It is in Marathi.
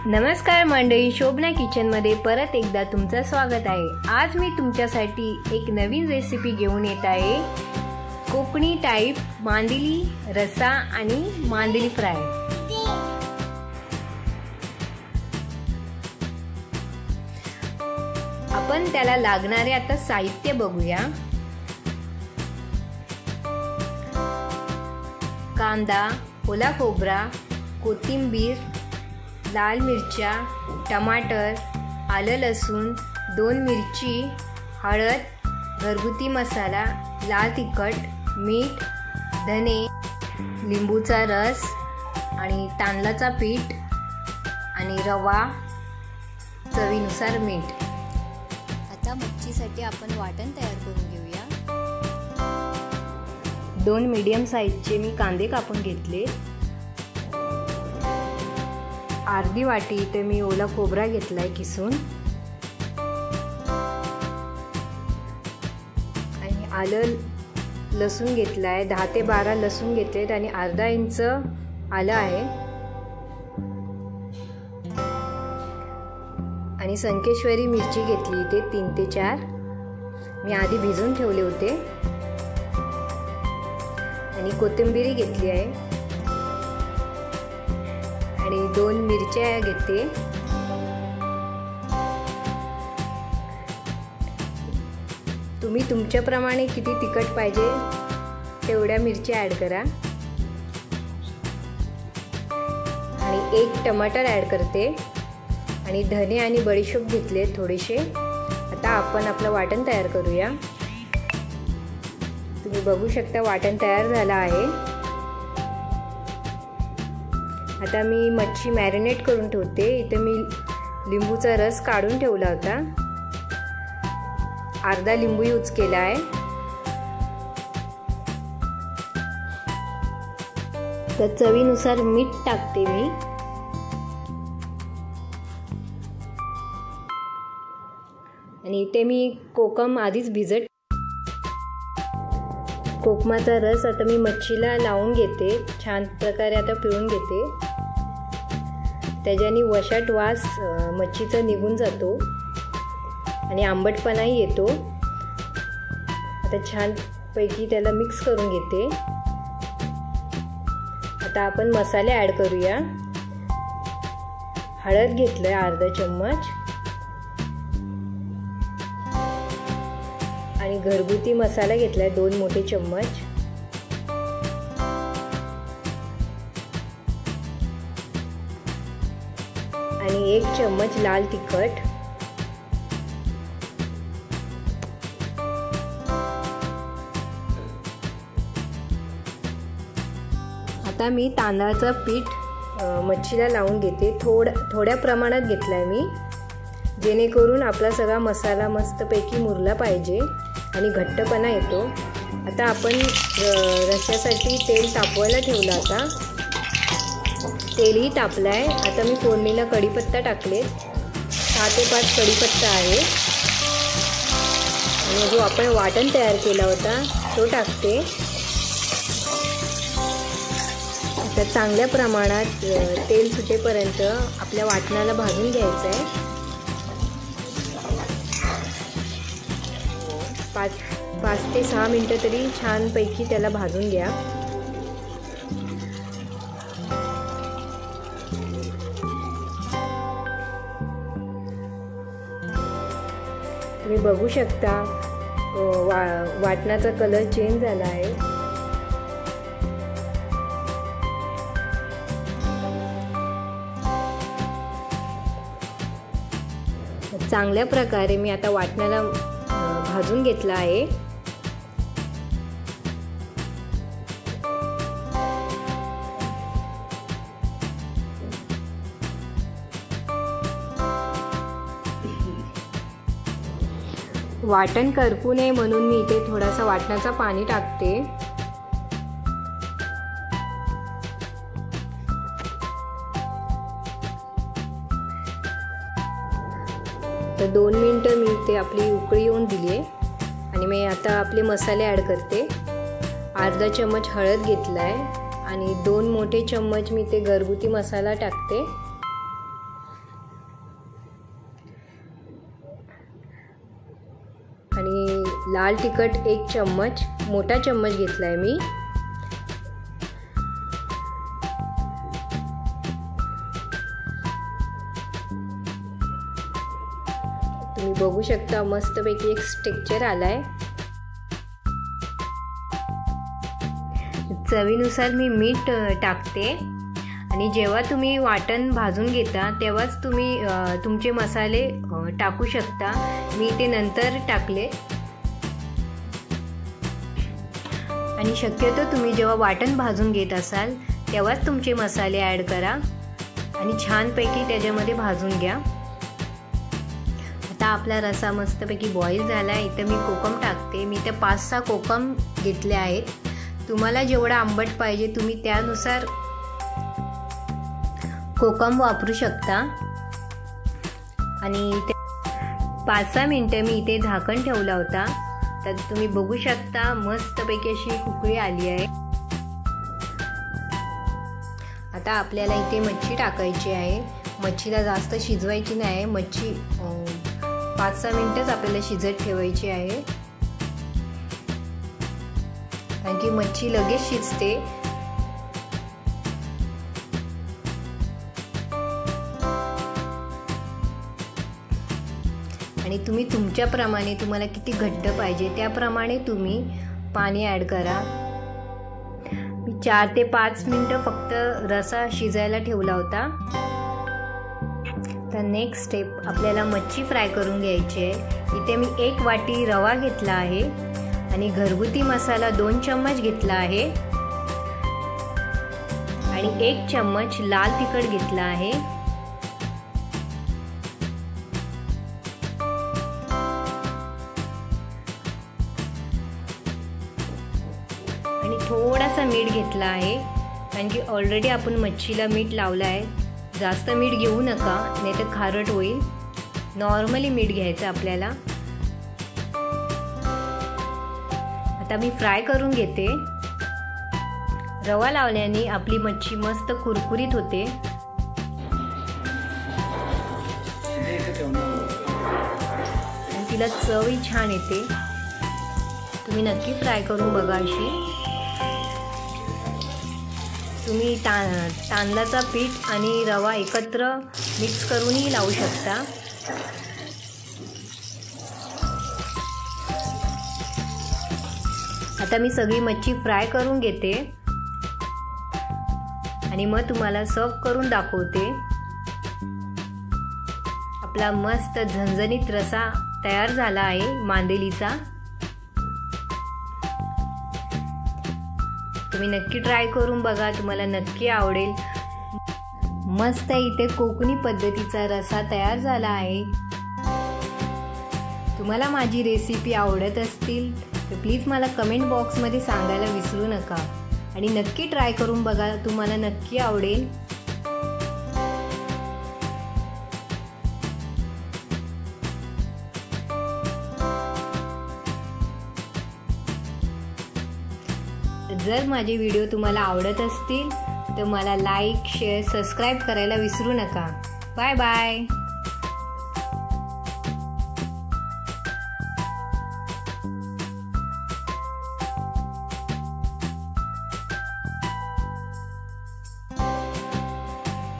नमस्कार मंडळी, शोभना किचनमध्ये परत एकदा तुमचं स्वागत आहे। आज मी तुमच्यासाठी एक नवीन रेसिपी घेऊन येत आहे। कोकणी टाईप मांदेली रस्सा आणि मांदेली फ्राय। आपण त्याला लागणारे आता साहित्य बघूया। कांदा, ओला खोबरा, कोथिंबीर, लाल मिरच्या, टमाटर, आलं लसूण, 2 मिरची, हळद, घरगुती मसाला, लाल तिखट, मीठ, धने, लिंबूचा रस आणि तांदळाचा पीठ आणि रवा, चवीनुसार मीठ। आता मच्छीसाठी आपण वाटण तयार करून घेऊया। 2 मीडियम साईजचे मी कांदे कापून घेतले। अर्धी वाटी इथे मी ओला खोबरा घेतलाय किसून आणि आलं लसूण घेतलाय। 10 ते 12 लसूण घेतलेत आणि अर्धा इंच आलं आहे आणि संकेश्वरी मिरची घेतली इथे 3 ते 4 मी आधी भिजवून ठेवले होते आणि कोथिंबीर घेतली आहे आणि 2 मिरच्या घेते। तुम्ही तुमच्याप्रमाणे किती तिखट पाहिजे तेवढ्या मिरच्या ॲड करा आणि 1 टमाटर ॲड करते आणि धने आणि बडीशेप घेतले थोडेसे। आता आपण आपलं वाटण तयार करूया। तुम्ही बघू शकता वाटण तयार झालं आहे। आता मी मच्छी मॅरिनेट करून ठेवते। इथे मी लिंबूचा रस काढून ठेवला होता, अर्धा लिंबू यूज केला आहे। तर चवीनुसार मीठ टाकते मी आणि इथे मी कोकम आधीच भिजत कोकमाचा रस आता मी मच्छीला लावून घेते, छान प्रकारे आता पिळून घेते। त्याच्याने वशाट वास मच्छीचा निघून जातो आणि आंबटपणाही येतो। आता छान पैकी त्याला मिक्स करून घेते। आता आपण मसाले ॲड करूया। हळद घेतलंय अर्धा चम्मच आणि घरगुती मसाला घेतलाय 2 मोठे चम्मच आणि 1 चम्मच लाल तिखट। आता मी तांदळाचं पीठ मच्छीला लावून घेते। थोड्या प्रमाणात घेतलाय मी, जेणेकरून आपला सगळा मसाला मस्तपैकी मुरला पाहिजे आणि घट्टपणा येतो। आता आपण रश्श्यासाठी तेल तापवायला ठेवलं। आता तेलही तापलाय। आता मी फोडणीला कढीपत्ता टाकले, 6 ते 5 कढीपत्ता आहे आणि जो आपण वाटण तयार केला होता तो टाकते। आता चांगल्या प्रमाणात तेल सुटेपर्यंत आपल्या वाटणाला भाजून घ्यायचं आहे। 5 ते 6 मिनिटं तरी छानपैकी त्याला भाजून घ्या। तुम्ही बघू शकता वाटणाचा कलर चेंज झाला आहे। चांगल्या प्रकारे मी आता वाटणाला भाजून घेतला आहे। वाटण करपू नये म्हणून मी इथे थोडासा वाटणाचा पाणी टाकते। तर 2 मिनिटं मी इथे आपली उकळी येऊन दिली आहे आणि मी आता आपले मसाले ॲड करते। अर्धा चम्मच हळद घेतलाय आणि 2 मोठे चम्मच मी ते घरगुती मसाला टाकते लाल तिखट 1 चम्मच, मोठा चम्मच घेतलाय मी. तुम्ही बघू शकता मस्तपैकी एक टेक्स्चर आलाय. चवीनुसार मी मीठ टाकते आणि जेव्हा तुम्ही वाटण भाजून घेता तेव्हाच तुम्ही तुमचे मसाले टाकू शकता. मी ते नंतर टाकले. आणि शक्यतो तुम्ही जेव्हा वाटण भाजून घेत असाल तेव्हाच तुमचे मसाले ॲड करा आणि छानपैकी त्याच्यामध्ये भाजून घ्या. आता आपला रस्सा मस्तपैकी बॉईल झाला आहे. इथं मी कोकम टाकते. मी इथं 5-6 कोकम घेतले आहेत. तुम्हाला जेवढा आंबट पाहिजे तुम्ही त्यानुसार कोकम वापरू शकता. आणि 5-6 मिनिटं मी इथे झाकण ठेवला होता. तर तुम्ही बघू शकता मस्तपैकी अशी उकळी आली आहे. आता आपल्याला इथे मच्छी टाकायची आहे. मच्छीला जास्त शिजवायची नाही आहे. मच्छी 5-6 मिनिटच आपल्याला शिजत ठेवायची आहे, कारण की मच्छी लगेच शिजते. आणि तुम्ही तुमच्याप्रमाणे तुम्हाला किती घट्ट पाहिजे त्याप्रमाणे तुम्ही पाणी ॲड करा. मी 4 ते 5 मिनिटं फक्त रस्सा शिजायला ठेवला होता. तर नेक्स्ट स्टेप आपल्याला मच्छी फ्राय करून घ्यायची आहे. इथे मी 1 वाटी रवा घेतला आहे आणि घरगुती मसाला 2 चम्मच घेतला आहे आणि 1 चम्मच लाल तिखट घेतला आहे. आणि थोडासा मीठ घेतला आहे, कारण की ऑलरेडी आपण मच्छीला मीठ लावलं आहे. जास्त मीठ घेऊ नका, नाही तर खारट होईल. नॉर्मली मीठ घ्यायचं आपल्याला. आता मी फ्राय करून घेते. रवा लावल्याने आपली मच्छी मस्त कुरकुरीत होते. आणि तिला चवही छान येते. तुम्ही नक्की फ्राय करून बघा अशी. तुम्ही तांदळाचा पीठ आणि रवा एकत्र मिक्स करूनही लावू शकता. आता मी सगळी मच्छी फ्राय करून घेते आणि मग तुम्हाला सर्व करून दाखवते. आपला मस्त झणझणीत रस्सा तयार झाला आहे मांदेलीचा. तुम्ही नक्की ट्राय करून बघा, तुम्हाला नक्की आवडेल. मस्त इथे कोकणी पद्धतीचा रस्सा तयार झाला आहे. तुम्हाला माझी रेसिपी आवडत असतील तर प्लीज मला कमेंट बॉक्समध्ये सांगायला विसरू नका आणि नक्की ट्राय करून बघा, तुम्हाला नक्की आवडेल. जर माझे व्हिडिओ तुम्हाला आवडत असतील तर मला लाईक, शेअर, सबस्क्राईब करायला विसरू नका. Bye bye.